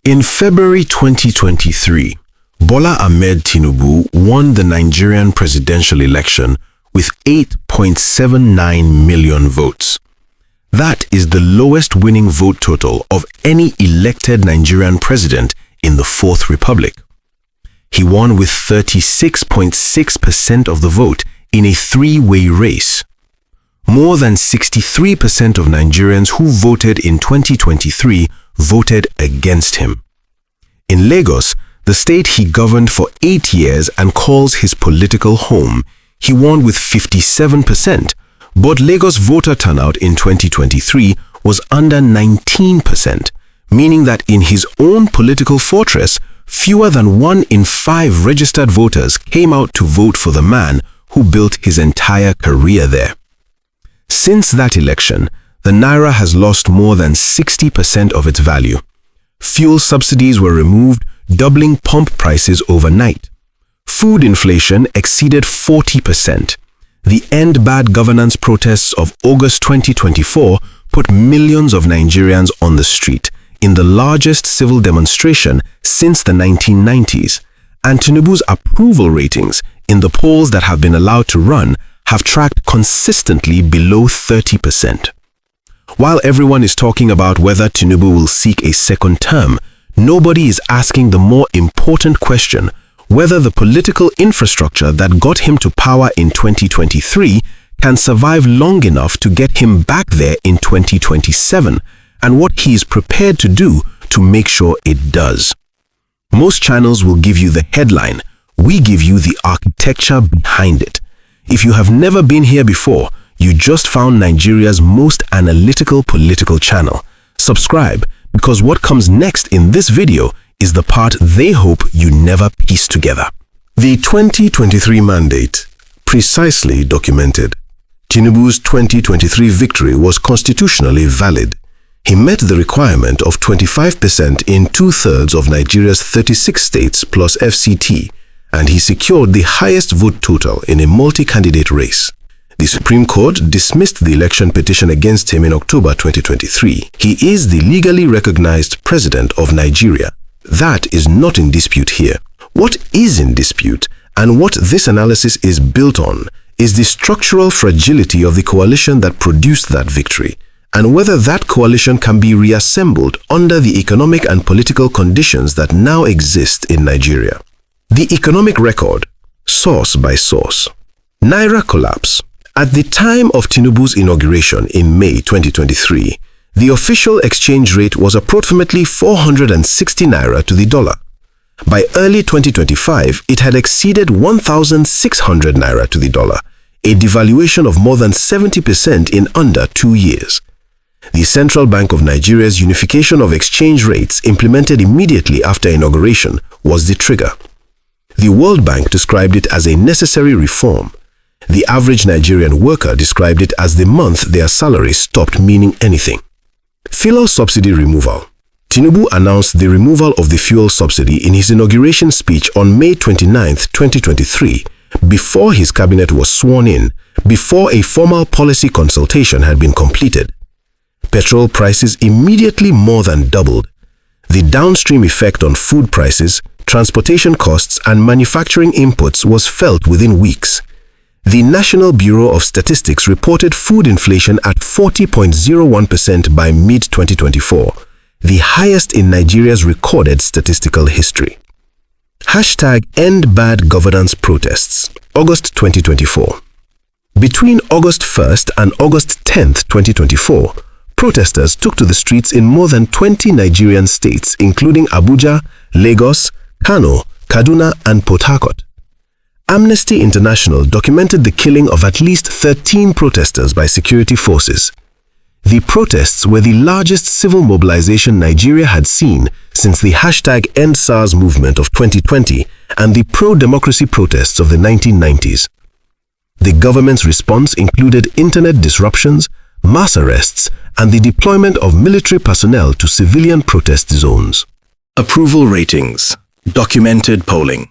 In February 2023, Bola Ahmed Tinubu won the Nigerian presidential election with 8.79 million votes. That is the lowest winning vote total of any elected Nigerian president in the Fourth Republic. He won with 36.6% of the vote in a three-way race. More than 63% of Nigerians who voted in 2023 voted against him. In Lagos, the state he governed for 8 years and calls his political home, he won with 57%, but Lagos voter turnout in 2023 was under 19%, meaning that in his own political fortress, fewer than 1 in 5 registered voters came out to vote for the man who built his entire career there. Since that election, the naira has lost more than 60% of its value. Fuel subsidies were removed, doubling pump prices overnight. Food inflation exceeded 40%. The End Bad Governance protests of August 2024 put millions of Nigerians on the street in the largest civil demonstration since the 1990s, and Tinubu's approval ratings in the polls that have been allowed to run have tracked consistently below 30%. While everyone is talking about whether Tinubu will seek a second term, nobody is asking the more important question whether the political infrastructure that got him to power in 2023 can survive long enough to get him back there in 2027, and what he is prepared to do to make sure it does. Most channels will give you the headline. We give you the architecture behind it. If you have never been here before, you just found Nigeria's most analytical political channel. Subscribe, because what comes next in this video is the part they hope you never piece together. The 2023 mandate, precisely documented. Tinubu's 2023 victory was constitutionally valid. He met the requirement of 25% in 2/3 of Nigeria's 36 states plus FCT, and he secured the highest vote total in a multi-candidate race. The Supreme Court dismissed the election petition against him in October 2023. He is the legally recognized president of Nigeria. That is not in dispute here. What is in dispute, and what this analysis is built on, is the structural fragility of the coalition that produced that victory, and whether that coalition can be reassembled under the economic and political conditions that now exist in Nigeria. The economic record, source by source. Naira collapse. At the time of Tinubu's inauguration in May 2023, the official exchange rate was approximately 460 naira to the dollar. By early 2025, it had exceeded 1,600 naira to the dollar, a devaluation of more than 70% in under 2 years. The Central Bank of Nigeria's unification of exchange rates, implemented immediately after inauguration, was the trigger. The World Bank described it as a necessary reform. The average Nigerian worker described it as the month their salary stopped meaning anything. Fuel subsidy removal. Tinubu announced the removal of the fuel subsidy in his inauguration speech on May 29, 2023, before his cabinet was sworn in, before a formal policy consultation had been completed. Petrol prices immediately more than doubled. The downstream effect on food prices, transportation costs, and manufacturing inputs was felt within weeks. The National Bureau of Statistics reported food inflation at 40.01% by mid-2024, the highest in Nigeria's recorded statistical history. #End Bad Governance protests, August 2024. Between August 1st and August 10th, 2024, protesters took to the streets in more than 20 Nigerian states, including Abuja, Lagos, Kano, Kaduna, and Port Harcourt. Amnesty International documented the killing of at least 13 protesters by security forces. The protests were the largest civil mobilization Nigeria had seen since the #EndSARS movement of 2020 and the pro-democracy protests of the 1990s. The government's response included internet disruptions, mass arrests, and the deployment of military personnel to civilian protest zones. Approval ratings. Documented polling.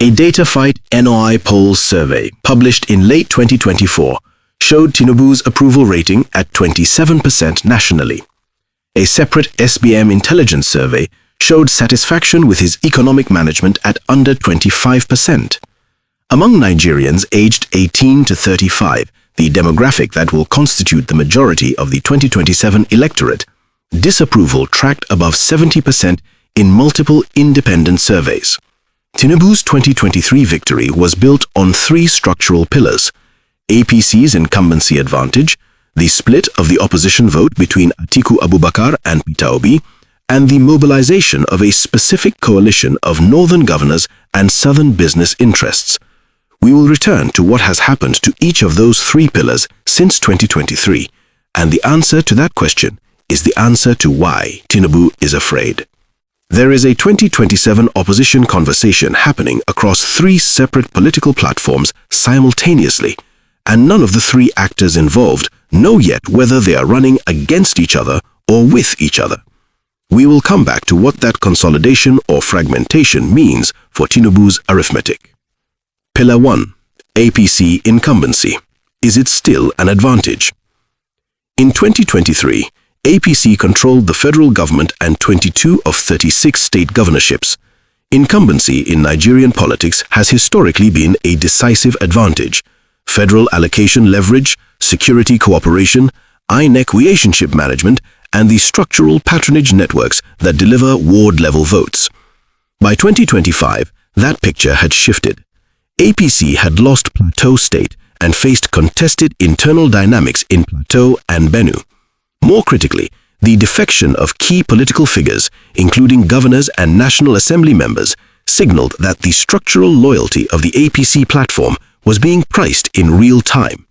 A DataFight NOI polls survey published in late 2024 showed Tinubu's approval rating at 27% nationally. A separate SBM intelligence survey showed satisfaction with his economic management at under 25%. Among Nigerians aged 18 to 35, the demographic that will constitute the majority of the 2027 electorate, disapproval tracked above 70% in multiple independent surveys. Tinubu's 2023 victory was built on three structural pillars: APC's incumbency advantage, the split of the opposition vote between Atiku Abubakar and Peter Obi, and the mobilization of a specific coalition of northern governors and southern business interests. We will return to what has happened to each of those three pillars since 2023, and the answer to that question is the answer to why Tinubu is afraid. There is a 2027 opposition conversation happening across three separate political platforms simultaneously, and none of the three actors involved know yet whether they are running against each other or with each other. We will come back to what that consolidation or fragmentation means for Tinubu's arithmetic. Pillar 1. APC incumbency. Is it still an advantage? In 2023, APC controlled the federal government and 22 of 36 state governorships. Incumbency in Nigerian politics has historically been a decisive advantage. Federal allocation leverage, security cooperation, INEC relationship management, and the structural patronage networks that deliver ward-level votes. By 2025, that picture had shifted. APC had lost Plateau State and faced contested internal dynamics in Plateau and Benue. More critically, the defection of key political figures, including governors and National Assembly members, signaled that the structural loyalty of the APC platform was being priced in real time.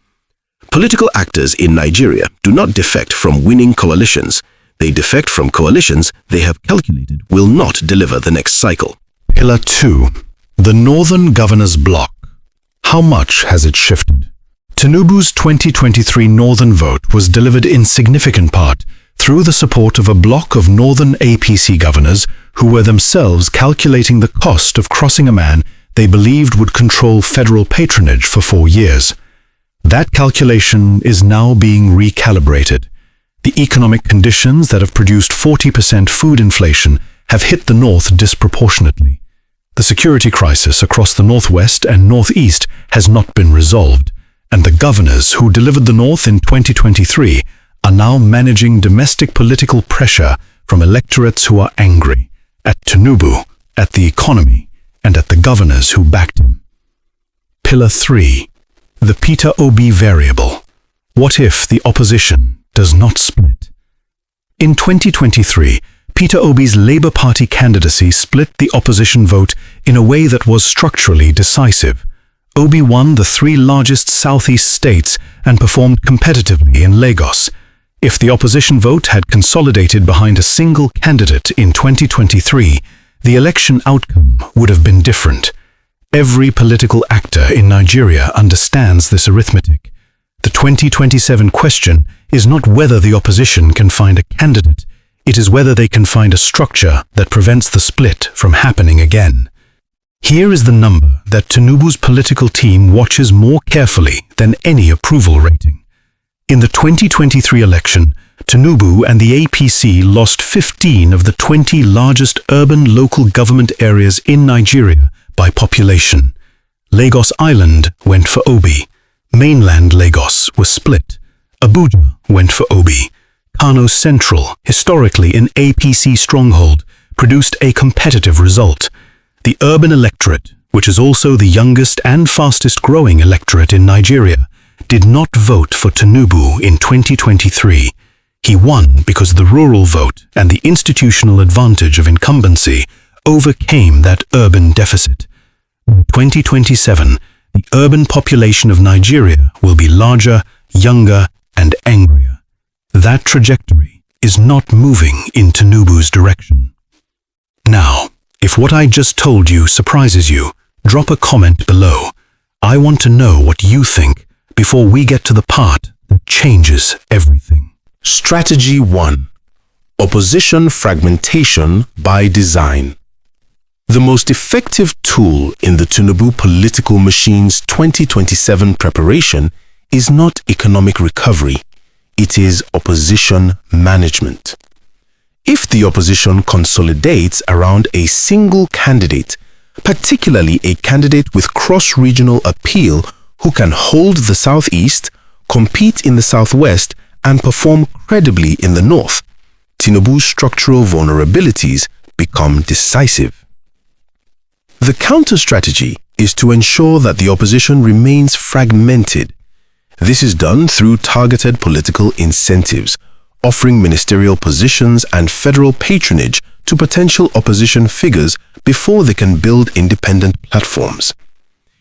Political actors in Nigeria do not defect from winning coalitions. They defect from coalitions they have calculated will not deliver the next cycle. Pillar 2. The Northern Governors Bloc. How much has it shifted? Tinubu's 2023 Northern vote was delivered in significant part through the support of a bloc of Northern APC governors who were themselves calculating the cost of crossing a man they believed would control federal patronage for 4 years. That calculation is now being recalibrated. The economic conditions that have produced 40% food inflation have hit the North disproportionately. The security crisis across the Northwest and Northeast has not been resolved, and the governors who delivered the North in 2023 are now managing domestic political pressure from electorates who are angry at Tinubu, at the economy, and at the governors who backed him. Pillar 3. The Peter Obi variable. What if the opposition does not split? In 2023, Peter Obi's Labour Party candidacy split the opposition vote in a way that was structurally decisive. Obi won the 3 largest southeast states and performed competitively in Lagos. If the opposition vote had consolidated behind a single candidate in 2023, the election outcome would have been different. Every political actor in Nigeria understands this arithmetic. The 2027 question is not whether the opposition can find a candidate. It is whether they can find a structure that prevents the split from happening again. Here is the number that Tinubu's political team watches more carefully than any approval rating. In the 2023 election, Tinubu and the APC lost 15 of the 20 largest urban local government areas in Nigeria by population. Lagos Island went for Obi. Mainland Lagos was split. Abuja went for Obi. Kano Central, historically an APC stronghold, produced a competitive result. The urban electorate, which is also the youngest and fastest growing electorate in Nigeria, did not vote for Tinubu in 2023. He won because the rural vote and the institutional advantage of incumbency overcame that urban deficit. By 2027, the urban population of Nigeria will be larger, younger, and angrier. That trajectory is not moving in Tinubu's direction. Now, if what I just told you surprises you, drop a comment below. I want to know what you think before we get to the part that changes everything. Strategy 1. Opposition fragmentation by design. The most effective tool in the Tinubu political machine's 2027 preparation is not economic recovery. It is opposition management. If the opposition consolidates around a single candidate, particularly a candidate with cross-regional appeal who can hold the southeast, compete in the southwest, and perform credibly in the north, Tinubu's structural vulnerabilities become decisive. The counter-strategy is to ensure that the opposition remains fragmented. This is done through targeted political incentives, offering ministerial positions and federal patronage to potential opposition figures before they can build independent platforms.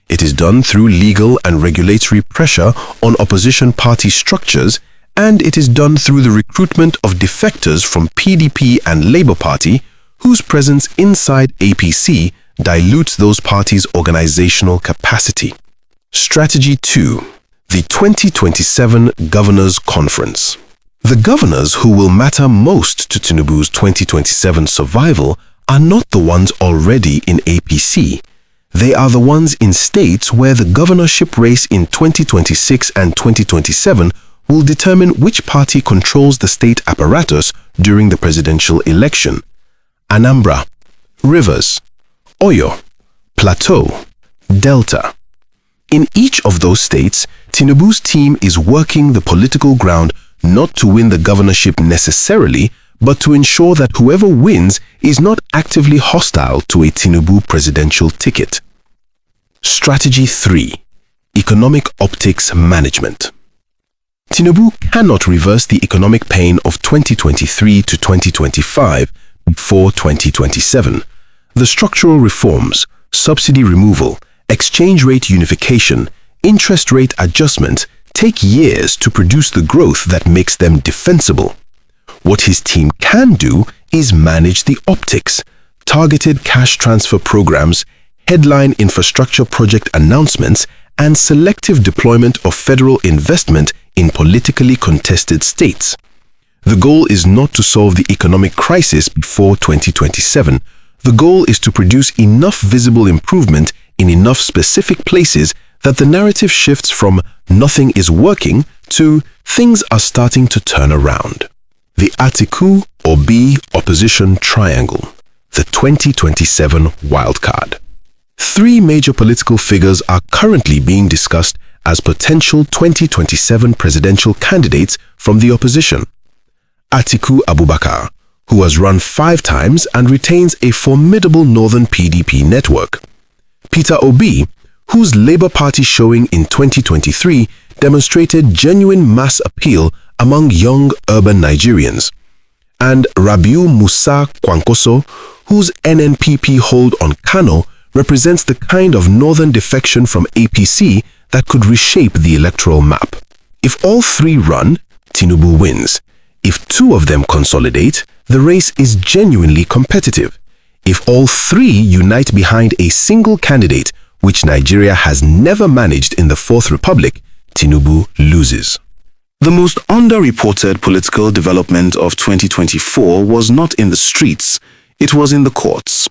It is done through legal and regulatory pressure on opposition party structures, and it is done through the recruitment of defectors from PDP and Labour Party, whose presence inside APC dilutes those parties' organizational capacity. Strategy 2. The 2027 Governors' Conference. The governors who will matter most to Tinubu's 2027 survival are not the ones already in APC. They are the ones in states where the governorship race in 2026 and 2027 will determine which party controls the state apparatus during the presidential election. Anambra, Rivers, Oyo, Plateau, Delta. In each of those states, Tinubu's team is working the political ground not to win the governorship necessarily, but to ensure that whoever wins is not actively hostile to a Tinubu presidential ticket. Strategy 3. Economic Optics Management. Tinubu cannot reverse the economic pain of 2023 to 2025 before 2027. The structural reforms, subsidy removal, exchange rate unification, interest rate adjustment take years to produce the growth that makes them defensible. What his team can do is manage the optics, targeted cash transfer programs, headline infrastructure project announcements, and selective deployment of federal investment in politically contested states. The goal is not to solve the economic crisis before 2027. The goal is to produce enough visible improvement in enough specific places that the narrative shifts from nothing is working to things are starting to turn around. The Atiku Obi opposition triangle, the 2027 wildcard. 3 major political figures are currently being discussed as potential 2027 presidential candidates from the opposition. Atiku Abubakar, who has run 5 times and retains a formidable northern PDP network. Peter Obi, whose Labour Party showing in 2023 demonstrated genuine mass appeal among young urban Nigerians. And Rabiu Musa Kwankwaso, whose NNPP hold on Kano represents the kind of northern defection from APC that could reshape the electoral map. If all 3 run, Tinubu wins. If 2 of them consolidate, the race is genuinely competitive. If all 3 unite behind a single candidate, which Nigeria has never managed in the Fourth Republic, Tinubu loses. The most underreported political development of 2024 was not in the streets, it was in the courts.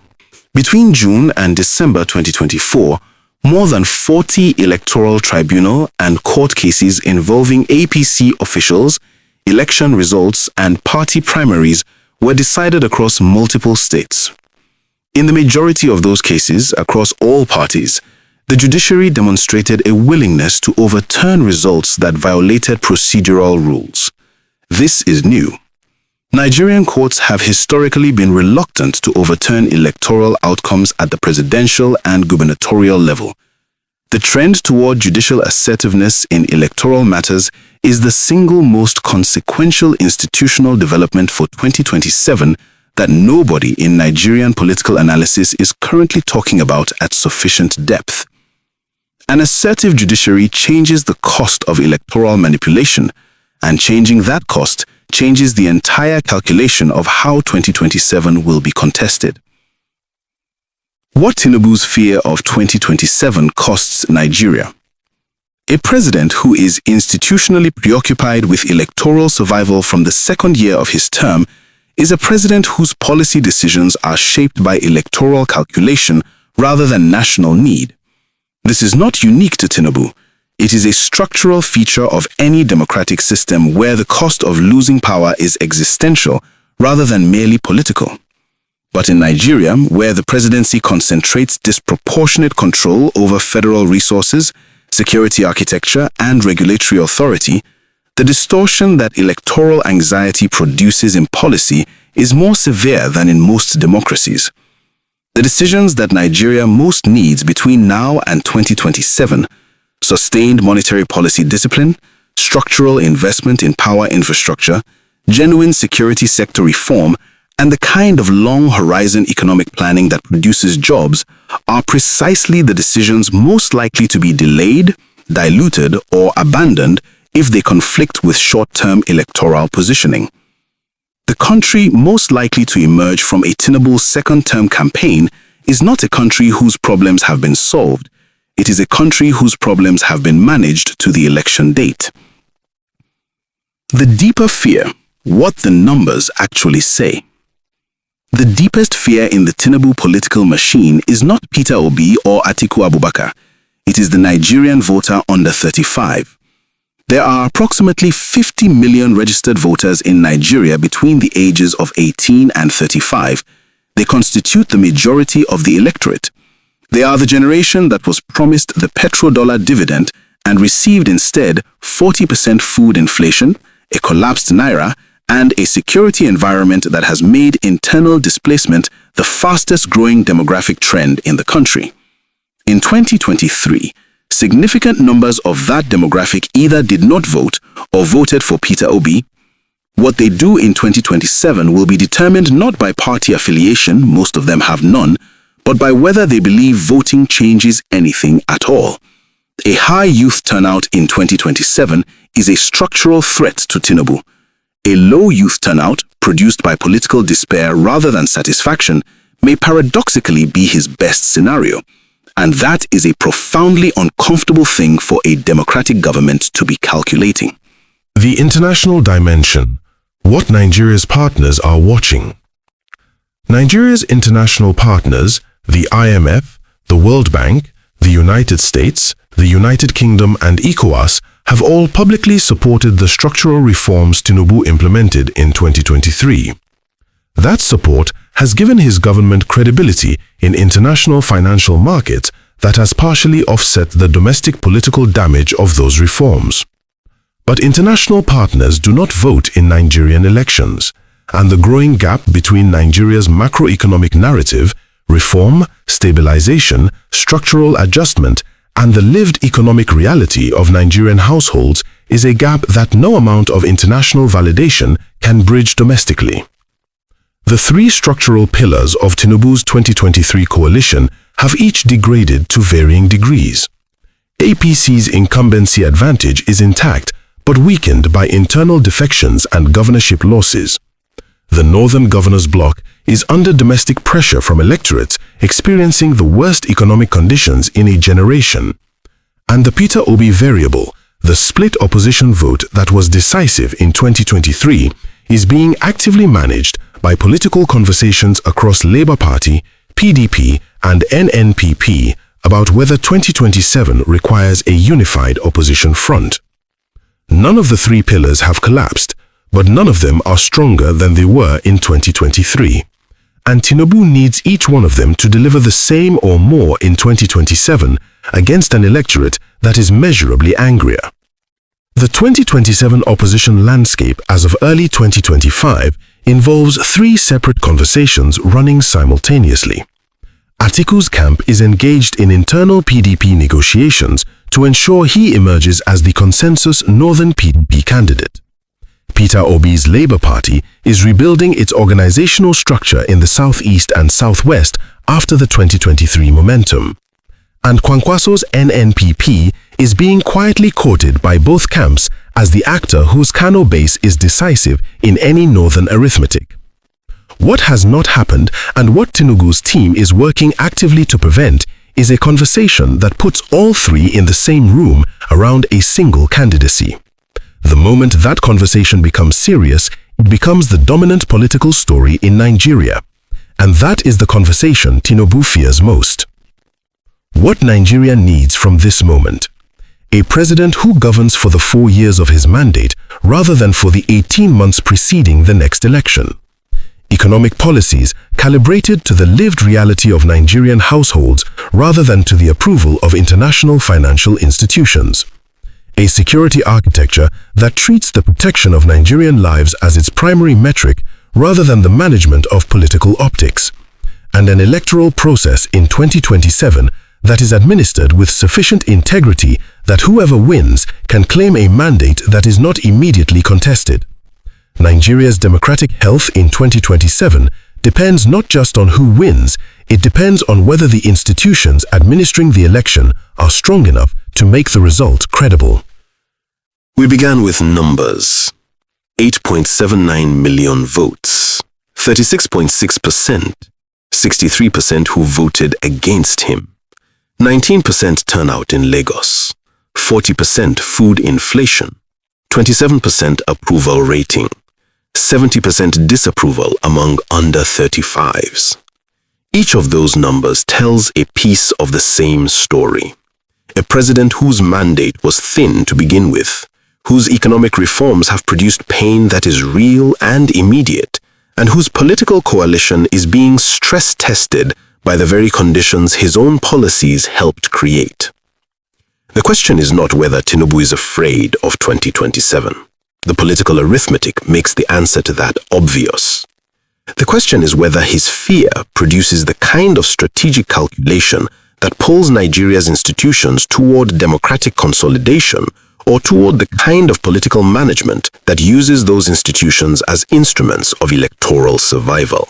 Between June and December 2024, more than 40 electoral tribunal and court cases involving APC officials, election results, and party primaries were decided across multiple states. In the majority of those cases, across all parties, the judiciary demonstrated a willingness to overturn results that violated procedural rules. This is new. Nigerian courts have historically been reluctant to overturn electoral outcomes at the presidential and gubernatorial level. The trend toward judicial assertiveness in electoral matters is the single most consequential institutional development for 2027 that nobody in Nigerian political analysis is currently talking about at sufficient depth. An assertive judiciary changes the cost of electoral manipulation, and changing that cost changes the entire calculation of how 2027 will be contested. What Tinubu's fear of 2027 costs Nigeria? A president who is institutionally preoccupied with electoral survival from the second year of his term is a president whose policy decisions are shaped by electoral calculation rather than national need. This is not unique to Tinubu. It is a structural feature of any democratic system where the cost of losing power is existential rather than merely political. But in Nigeria, where the presidency concentrates disproportionate control over federal resources, security architecture, and regulatory authority, the distortion that electoral anxiety produces in policy is more severe than in most democracies. The decisions that Nigeria most needs between now and 2027, sustained monetary policy discipline, structural investment in power infrastructure, genuine security sector reform, and the kind of long-horizon economic planning that produces jobs are precisely the decisions most likely to be delayed, diluted, or abandoned if they conflict with short-term electoral positioning. The country most likely to emerge from a Tinubu second-term campaign is not a country whose problems have been solved. It is a country whose problems have been managed to the election date. The deeper fear, what the numbers actually say. The deepest fear in the Tinubu political machine is not Peter Obi or Atiku Abubakar. It is the Nigerian voter under 35. There are approximately 50 million registered voters in Nigeria between the ages of 18 and 35. They constitute the majority of the electorate. They are the generation that was promised the petrodollar dividend and received instead 40% food inflation, a collapsed naira, and a security environment that has made internal displacement the fastest growing demographic trend in the country. In 2023, significant numbers of that demographic either did not vote or voted for Peter Obi. What they do in 2027 will be determined not by party affiliation, most of them have none, but by whether they believe voting changes anything at all. A high youth turnout in 2027 is a structural threat to Tinubu. A low youth turnout, produced by political despair rather than satisfaction, may paradoxically be his best scenario. And that is a profoundly uncomfortable thing for a democratic government to be calculating. The international dimension. What Nigeria's partners are watching. Nigeria's international partners, the IMF, the World Bank, the United States, the United Kingdom, and ECOWAS have all publicly supported the structural reforms Tinubu implemented in 2023. That support has given his government credibility in international financial markets that has partially offset the domestic political damage of those reforms. But international partners do not vote in Nigerian elections, and the growing gap between Nigeria's macroeconomic narrative, reform, stabilization, structural adjustment, and the lived economic reality of Nigerian households is a gap that no amount of international validation can bridge domestically. The three structural pillars of Tinubu's 2023 coalition have each degraded to varying degrees. APC's incumbency advantage is intact but weakened by internal defections and governorship losses. The Northern Governors Bloc is under domestic pressure from electorates experiencing the worst economic conditions in a generation. And the Peter Obi variable, the split opposition vote that was decisive in 2023, is being actively managed by political conversations across Labour Party, PDP, and NNPP about whether 2027 requires a unified opposition front. None of the three pillars have collapsed, but none of them are stronger than they were in 2023. And Tinubu needs each one of them to deliver the same or more in 2027 against an electorate that is measurably angrier. The 2027 opposition landscape as of early 2025 involves three separate conversations running simultaneously. Atiku's camp is engaged in internal PDP negotiations to ensure he emerges as the consensus Northern PDP candidate. Peter Obi's Labour Party is rebuilding its organizational structure in the southeast and southwest after the 2023 momentum. And Kwankwaso's NNPP is being quietly courted by both camps as the actor whose Kano base is decisive in any northern arithmetic. What has not happened and what Tinubu's team is working actively to prevent is a conversation that puts all three in the same room around a single candidacy. The moment that conversation becomes serious, it becomes the dominant political story in Nigeria. And that is the conversation Tinubu fears most. What Nigeria needs from this moment? A president who governs for the 4 years of his mandate rather than for the 18 months preceding the next election. economic policies calibrated to the lived reality of Nigerian households rather than to the approval of international financial institutions. A security architecture that treats the protection of Nigerian lives as its primary metric rather than the management of political optics. And an electoral process in 2027 that is administered with sufficient integrity that whoever wins can claim a mandate that is not immediately contested. Nigeria's democratic health in 2027 depends not just on who wins, it depends on whether the institutions administering the election are strong enough to make the result credible. We began with numbers. 8.79 million votes, 36.6%, 63% who voted against him, 19% turnout in Lagos, 40% food inflation, 27% approval rating, 70% disapproval among under 35s. Each of those numbers tells a piece of the same story. A president whose mandate was thin to begin with, whose economic reforms have produced pain that is real and immediate, and whose political coalition is being stress-tested by the very conditions his own policies helped create. The question is not whether Tinubu is afraid of 2027. The political arithmetic makes the answer to that obvious. The question is whether his fear produces the kind of strategic calculation that pulls Nigeria's institutions toward democratic consolidation or toward the kind of political management that uses those institutions as instruments of electoral survival.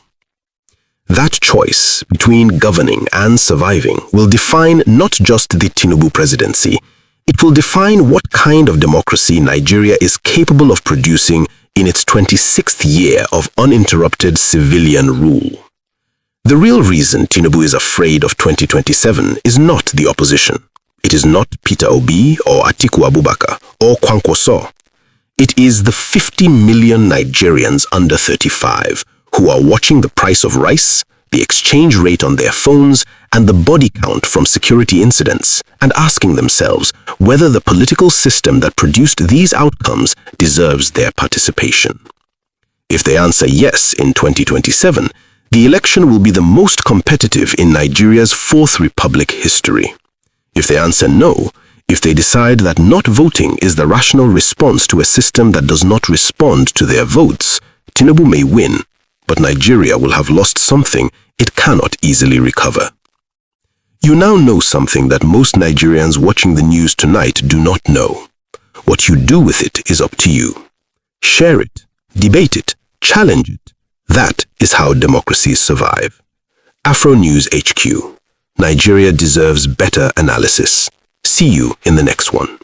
That choice between governing and surviving will define not just the Tinubu presidency, it will define what kind of democracy Nigeria is capable of producing in its 26th year of uninterrupted civilian rule. The real reason Tinubu is afraid of 2027 is not the opposition. It is not Peter Obi or Atiku Abubakar or Kwankwaso. It is the 50 million Nigerians under 35 who are watching the price of rice, the exchange rate on their phones, and the body count from security incidents, and asking themselves whether the political system that produced these outcomes deserves their participation. If they answer yes in 2027, the election will be the most competitive in Nigeria's Fourth Republic history. If they answer no, if they decide that not voting is the rational response to a system that does not respond to their votes, Tinubu may win, but Nigeria will have lost something it cannot easily recover. You now know something that most Nigerians watching the news tonight do not know. What you do with it is up to you. Share it, debate it, challenge it. That is how democracies survive. Afro News HQ. Nigeria deserves better analysis. See you in the next one.